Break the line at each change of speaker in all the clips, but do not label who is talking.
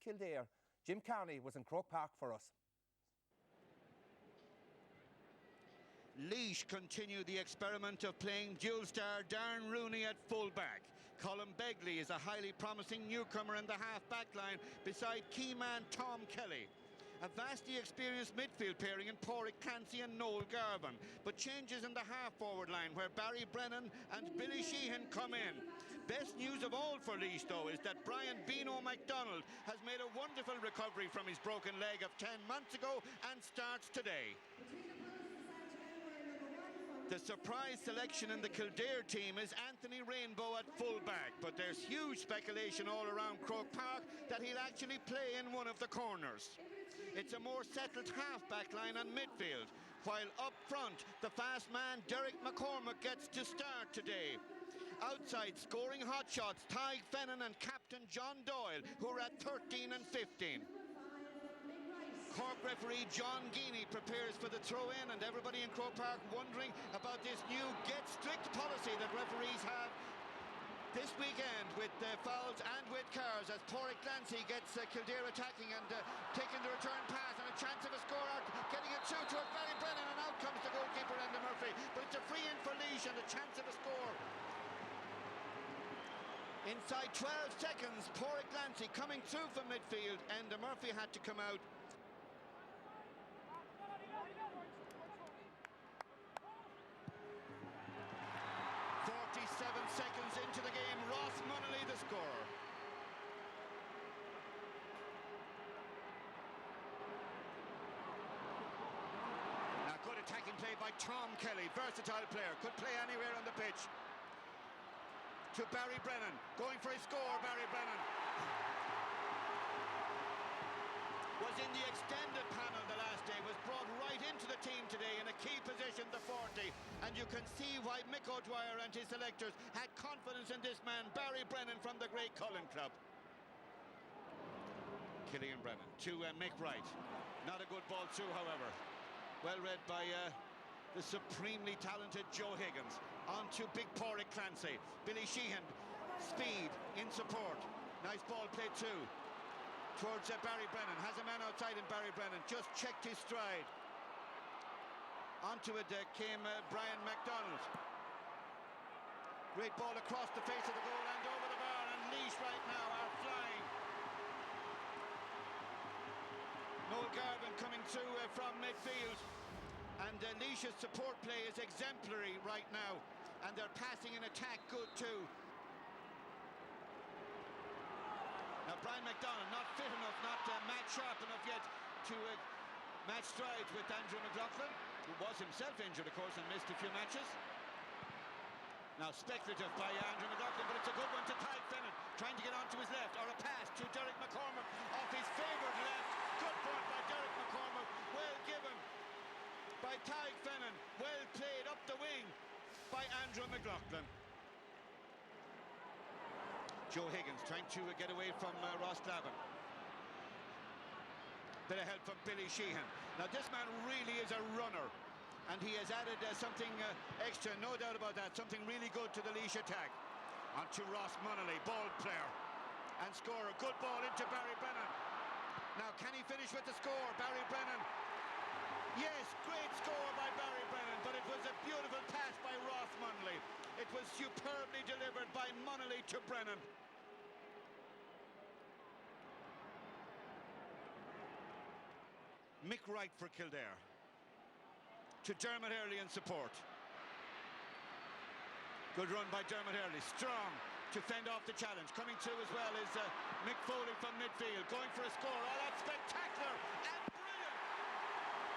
Kildare. Jim Carney was in Croke Park for us.
Laois continue the experiment of playing dual star Darren Rooney at full-back. Colin Begley is a highly promising newcomer in the half-back line beside key man Tom Kelly. A vastly experienced midfield pairing in Pádraig Clancy and Noel Garvin, but changes in the half-forward line where Barry Brennan and Billy Sheehan come in. Best news of all for Laois, though, is that Brian Beano MacDonald has made a wonderful recovery from his broken leg of 10 months ago and starts today. The surprise selection in the Kildare team is Anthony Rainbow at full-back, but there's huge speculation all around Croke Park that he'll actually play in one of the corners. It's a more settled half-back line on midfield, while up front, the fast man Derek McCormack gets to start today. Outside, scoring hotshots, Tadhg Fennan and captain John Doyle, who are at 13 and 15. Cork referee John Geaney prepares for the throw-in, and everybody in Croke Park wondering about this new get-strict policy that referees have this weekend with fouls and with cars, as Pádraig Clancy gets Kildare attacking and taking the return pass, and a chance of a score out, getting it through to Barry Brennan, and out comes the goalkeeper Enda Murphy, but it's a free in for Laois and a chance of a score. Inside 12 seconds, Pádraig Clancy coming through from midfield, Enda Murphy had to come out. 47 seconds into the game, Ross Munnelly the scorer. Now good attacking play by Tom Kelly, versatile player, could play anywhere on the pitch. To Barry Brennan, going for his score, Barry Brennan. Was in the extended panel the last day, was brought right into the team today in a key position, the 40, and you can see why Mick O'Dwyer and his selectors had confidence in this man, Barry Brennan from the Great Cullen Club. Killian Brennan to Mick Wright. Not a good ball through, however. Well read by the supremely talented Joe Higgins. On to big Pádraig Clancy. Billy Sheehan, speed in support. Nice ball played too. Towards Barry Brennan, has a man outside in Barry Brennan, just checked his stride. Onto it came Brian MacDonald. Great ball across the face of the goal and over the bar, and Laois right now are flying. Noel Garvin coming through from midfield, and Laois' support play is exemplary right now, and their passing and attack good too. Now Brian MacDonald not fit enough, not match sharp enough yet to match strides with Andrew McLaughlin, who was himself injured, of course, and missed a few matches. Now speculative by Andrew McLaughlin, but it's a good one to Tadhg Fennan, trying to get onto his left, or a pass to Derek McCormack off his favoured left. Good point by Derek McCormack, well given by Tadhg Fennan, well played up the wing by Andrew McLaughlin. Joe Higgins trying to get away from Ross Glavin. Bit of help from Billy Sheehan. Now this man really is a runner, and he has added something extra, no doubt about that, something really good to the Laois attack. On to Ross Munnelly, ball player and scorer. Good ball into Barry Brennan. Now can he finish with the score? Barry Brennan. Yes, great score by Barry Brennan, but it was a beautiful pass by Ross Munnelly. It was superbly delivered by Munnelly to Brennan. Mick Wright for Kildare. To Dermot Early in support. Good run by Dermot Early, strong to fend off the challenge. Coming through as well is Mick Foley from midfield, going for a score. Oh, that's spectacular and brilliant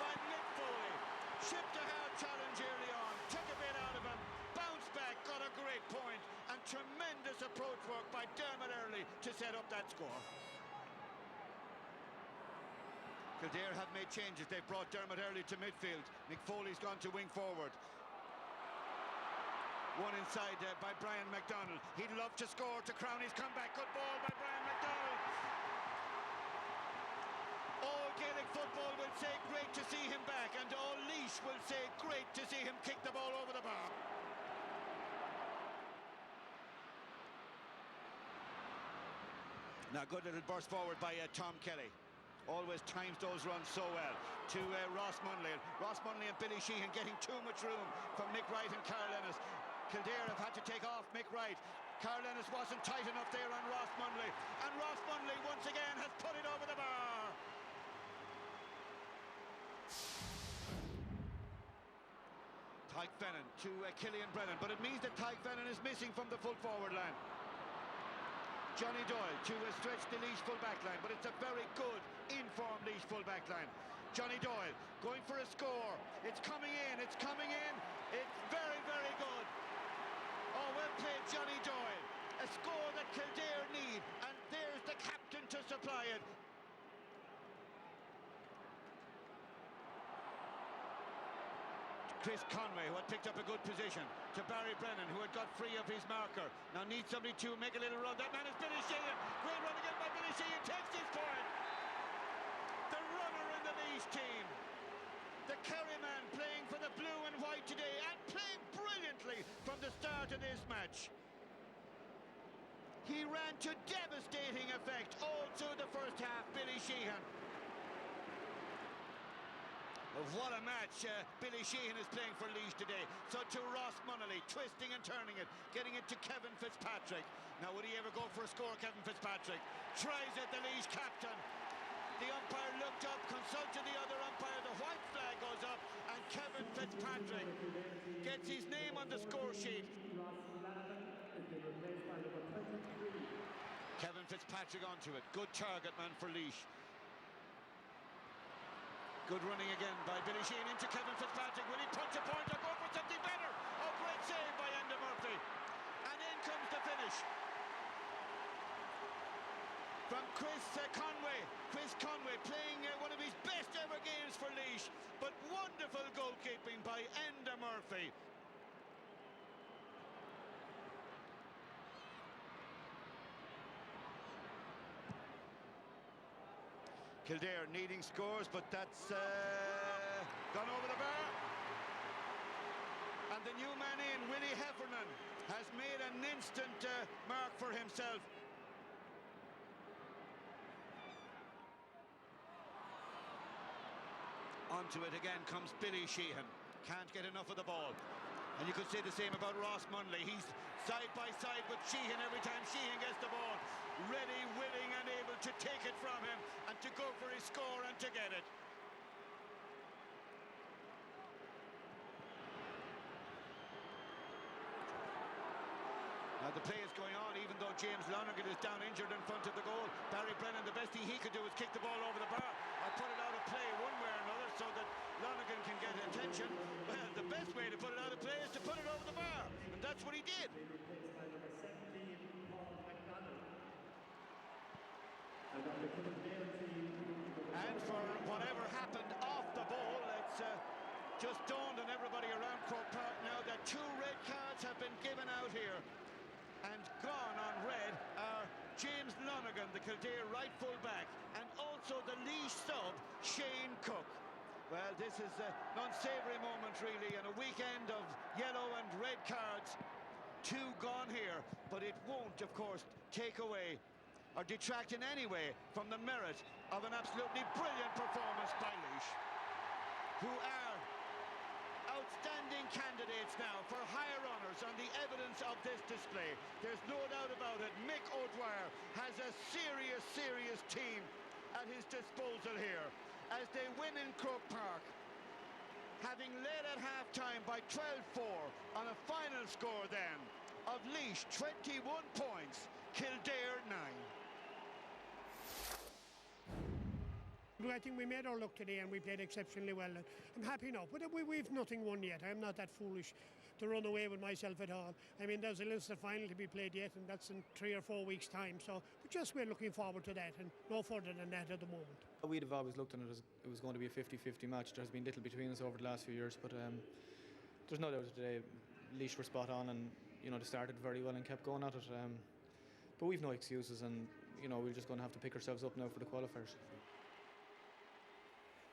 by Mick Foley. Shipped a hard challenge early on, took a bit out of him, bounced back, got a great point, and tremendous approach work by Dermot Early to set up that score. Kildare have made changes. They've brought Dermot Early to midfield. Mick Foley's gone to wing forward. One inside by Brian MacDonald. He'd love to score to crown his comeback. Good ball by Brian MacDonald. All Gaelic football will say great to see him back, and all Laois will say great to see him kick the ball over the bar. Now, good little burst forward by Tom Kelly. Always times those runs so well to Ross Munley. Ross Munley and Billy Sheehan getting too much room from Mick Wright and Carl Ennis. Kildare have had to take off Mick Wright. Carl Ennis wasn't tight enough there on Ross Munley. And Ross Munley once again has put it over the bar. Tyke Fennan to Killian Brennan, but it means that Tyke Fennan is missing from the full forward line. Johnny Doyle to stretch the Laois full back line, but it's a very good informed Laois full back line. Johnny Doyle going for a score. It's coming in, it's coming in. It's very, very good. Oh, well played, Johnny Doyle. A score that Kildare need, and there's the captain to supply it. Chris Conway, who had picked up a good position, to Barry Brennan, who had got free of his marker. Now needs somebody to make a little run. That man is Billy Sheehan. Great run again by Billy Sheehan. Takes his point. The runner in the Laois team. The Kerry man playing for the blue and white today, and playing brilliantly from the start of this match. He ran to devastating effect all through the first half, Billy Sheehan. What a match Billy Sheehan is playing for Laois today. So to Ross Munnelly, twisting and turning it, getting it to Kevin Fitzpatrick. Now would he ever go for a score, Kevin Fitzpatrick? Tries it, the Laois captain. The umpire looked up, consulted the other umpire, the white flag goes up, and Kevin Fitzpatrick gets his name on the score sheet. Kevin Fitzpatrick onto it. Good target man for Laois. Good running again by Billy Sheehan into Kevin Fitzpatrick. Will he punch a point or go for something better? Oh, great save by Enda Murphy. And in comes the finish from Chris Conway. Chris Conway playing one of his best ever games for Laois, but wonderful goalkeeping by Enda Murphy. Kildare needing scores, but that's gone over the bar. And the new man in, Willie Heffernan, has made an instant mark for himself. Onto it again comes Billy Sheehan. Can't get enough of the ball. And you could say the same about Ross Munley. He's side by side with Sheehan every time Sheehan gets the ball. Ready, willing and able to take it from him and to go for his score and to get it. Now the play is going on even though James Lonergan is down injured in front of the goal. Barry Brennan, the best thing he could do is kick the ball over the bar or put it out of play one way or another so that Lonergan can get attention. Well, the best way to put it out of play is to put it over the bar, and that's what he did. And for whatever happened off the ball, it's just dawned on everybody around Croke Park now that 2 red cards have been given out here. And gone on red are James Lonergan, the Kildare right full back, and also the Laois sub, Shane Cook. Well, this is an unsavoury moment really, and a weekend of yellow and red cards. 2 gone here, but it won't, of course, take away or detract in any way from the merit of an absolutely brilliant performance by Laois, who are outstanding candidates now for higher honours on the evidence of this display. There's no doubt about it. Mick O'Dwyer has a serious team at his disposal here as they win in Croke Park, having led at half-time by 12-4 on a final score then of Laois 21 points, Kildare 9.
I think we made our luck today and we played exceptionally well. I'm happy now, but we've nothing won yet. I'm not that foolish to run away with myself at all. I mean, there's a Leinster final to be played yet, and that's in 3 or 4 weeks' time. So we're looking forward to that, and no further than that at the moment.
We'd have always looked at it as it was going to be a 50-50 match. There's been little between us over the last few years, but there's no doubt today Laois were spot on, and they started very well and kept going at it. But we've no excuses, and we're just going to have to pick ourselves up now for the qualifiers.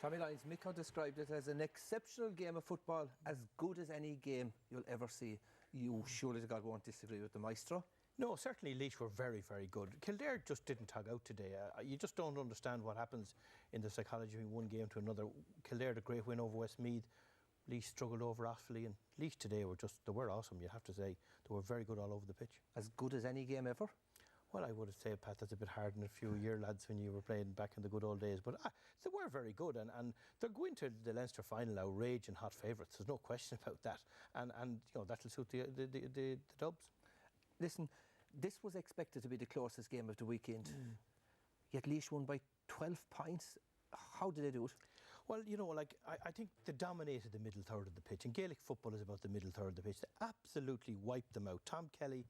Tommy Lyons, Miko described it as an exceptional game of football, as good as any game you'll ever see. You surely to God won't disagree with the maestro.
No, certainly Laois were very, very good. Kildare just didn't tug out today. You just don't understand what happens in the psychology of one game to another. Kildare had a great win over Westmeath. Laois struggled over Offaly, and Laois today they were awesome, you have to say. They were very good all over the pitch.
As good as any game ever?
Well, I would say, Pat, that's a bit hard in a few year lads when you were playing back in the good old days. But they were very good, and they're going to the Leinster final now, raging hot favourites. There's no question about that. And you know, that'll suit the Dubs.
Listen, this was expected to be the closest game of the weekend. Yet Laois won by 12 points. How did they do it?
Well, you know, like, I think they dominated the middle third of the pitch, and Gaelic football is about the middle third of the pitch. They absolutely wiped them out. Tom Kelly,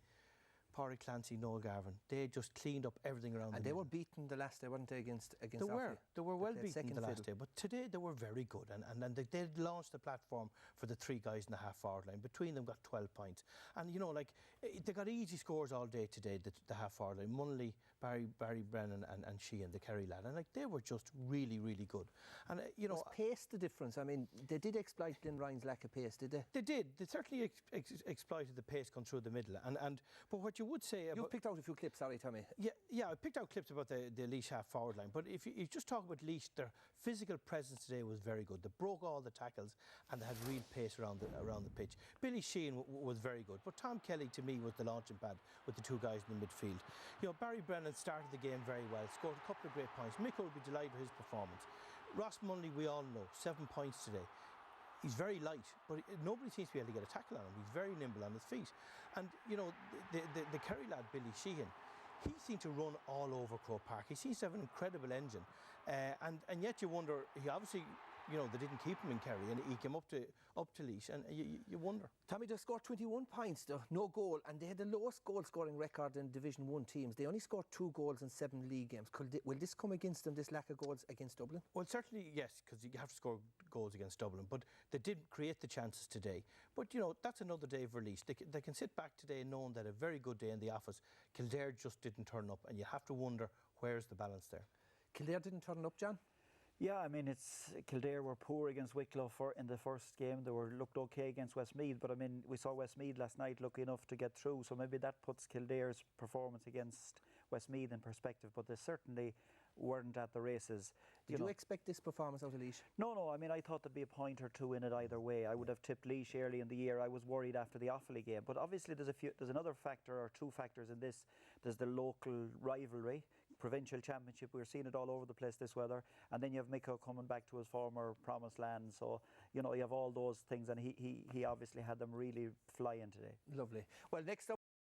Pádraig Clancy, Noel Garvin, they just cleaned up everything around them.
And they were beaten the last day, weren't they, against
They
Offaly?
They were well beaten the last day, but today they were very good, and they did launch the platform for the three guys in the half-forward line. Between them got 12 points. And, you know, like, they got easy scores all day today, the half-forward line. Munnelly, Barry Brennan and Sheehan, the Kerry lad. And, like, they were just really, really good. And, you know...
Was pace the difference? I mean, they did exploit Glen Ryan's lack of pace, did they?
They did. They certainly exploited the pace going through the middle. But what you would say...
You picked out a few clips, sorry, Tommy.
Yeah, I picked out clips about the Laois half-forward line. But if you just talk about Laois, their physical presence today was very good. They broke all the tackles and they had real pace around the pitch. Billy Sheehan was very good. But Tom Kelly, to me, was the launching pad with the two guys in the midfield. You know, Barry Brennan started the game very well, scored a couple of great points. Mick will be delighted with his performance. Ross Munnelly, we all know, 7 points today. He's very light, but nobody seems to be able to get a tackle on him. He's very nimble on his feet. And, you know, the Kerry lad, Billy Sheehan, he seemed to run all over Croke Park. He seems to have an incredible engine. And yet you wonder, he obviously, you know, they didn't keep him in Kerry, and he came up to Laois, and you wonder.
Tommy, they scored 21 points, though, no goal, and they had the lowest goal-scoring record in Division 1 teams. They only scored 2 goals in 7 league games. Will this come against them, this lack of goals against Dublin?
Well, certainly, yes, because you have to score goals against Dublin, but they did create the chances today. But, you know, that's another day for Laois. They can sit back today knowing that a very good day in the office. Kildare just didn't turn up, and you have to wonder, where's the balance there?
Kildare didn't turn up, John?
Yeah, I mean, Kildare were poor against Wicklow in the first game. They looked okay against Westmeath, but I mean, we saw Westmeath last night lucky enough to get through, so maybe that puts Kildare's performance against Westmeath in perspective, but they certainly weren't at the races.
Did you expect this performance out of Laois?
No, I mean, I thought there'd be a point or two in it either way. I would have tipped Laois early in the year. I was worried after the Offaly game, but obviously there's another factor or two factors in this. There's the local rivalry, provincial championship. We're seeing it all over the place this weather, and then you have Micko coming back to his former promised land, so you know, you have all those things, and he obviously had them really flying today.
Lovely. Well, next up